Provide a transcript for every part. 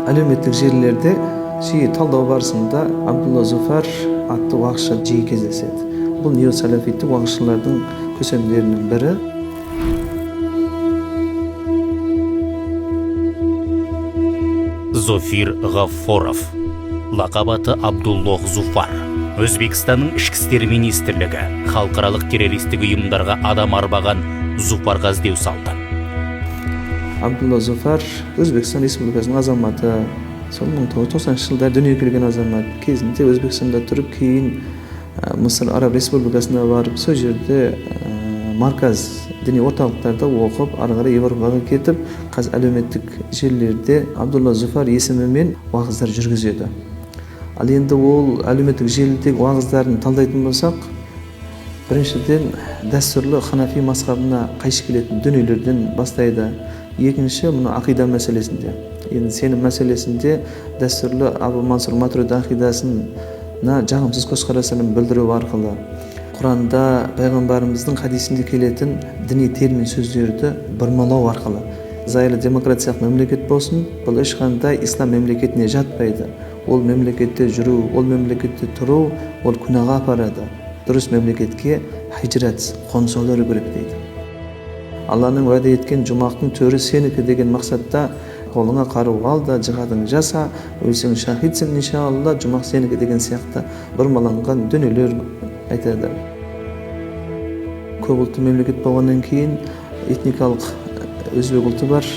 әлеуметтік желілерде жиі талдау барысында Абдулла Зуфар атты уағызшы жиі кездеседі. Бұл неосалафиттік уағызшылардың көсемдерінің бірі. Зофир Ғаффоров, лақабаты Абдуллох Зуфар. Өзбекстанның ішкі істер министрлігі халықаралық террористік ұйымдарға адам арбаған Зуфарға іздеу салды. Абдулла Зуфар Өзбекстан Республикасының азаматы. Сол 1990 жылдар дүниеге келген азамат. Кезінде Өзбекстанда тұрып, кейін Мысыр Араб Республикасына барып, сол жерде марказ діни орталықтарда оқып, ары қарай Европаға кетіп, қазір әлеуметтік желілерде Абдулла Зуфар есімімен уағыздар жүргізеді. Ал енді ол әлеуметтік желідегі уағыздарын талдайтын болсақ, біріншіден дәстүрлі ханафи мазхабына қайшы келетін дүниелерден бастайды. Екінші, мұны ақида мәселесінде. Енді сенім мәселесінде дәстүрлі Абу Мансур Матурidi ақидасына жағымсыз көзқарастарын білдіру арқылы, Құранда пайғамбарымыздың хадисінде келетін діни термин сөздерді бұрмалау арқылы, зайырлы демократиялық мемлекет болсын, бұл ешқандай ислам мемлекетіне жатпайды. Ол мемлекетте жүру, ол мемлекетте тұру, ол күнәға апарады. Дұрыс мемлекетке хижрат, қоныс аудару керек дейді. Алланың уәде еткен жұмақтың төрі сенікі деген мақсатта қолыңа қару ал да жихадың жаса, өлсең шахидсің иншалла, жұмақ сенікі деген сияқты бұрмаланған дүниелер айтады. Көп ұлтты мемлекет болғаннан кейін этникалық өзбек ұлты бар.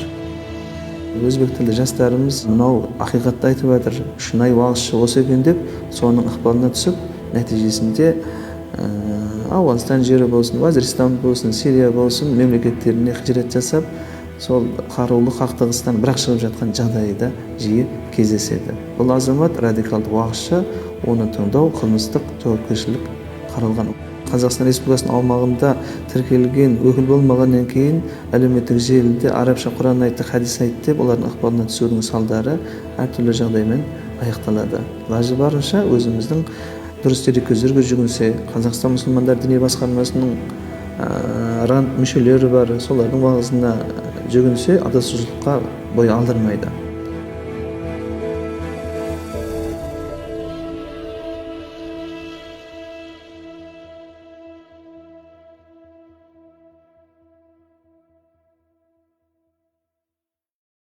Өзбек тілді жастарымыз мынау ақиқатты айтып жатыр, шынайы уағызшы осы екен деп, соның ықпалына түсіп, нәтижесінде Ауғанстан жері болсын, Вазиристан болсын, Сирия болсын, мемлекеттеріне хижрат жасап, сол қарулы қақтығыстан бірақ шығып жатқан жағдайда жиі кездеседі. Бұл азамат радикалды уағызшы, оны тыңдау қылмыстық жауапкершілік қаралған. Қазақстан Республикасының аумағында тіркелген өкіл болмағаннан кейін әлеуметтік желіде арабша Құран айтты, хадис айтты деп, олардың ықпалына түсудің салдары әртүрлі жағдаймен аяқталады. Лажы барынша өзіміздің дұрыс дереккөздерге жүгінсе, Қазақстан мұсылмандар діни басқармасының ранд мүшелері бар, солардың уағызына жүгінсе, адасушылыққа бой алдырмайды.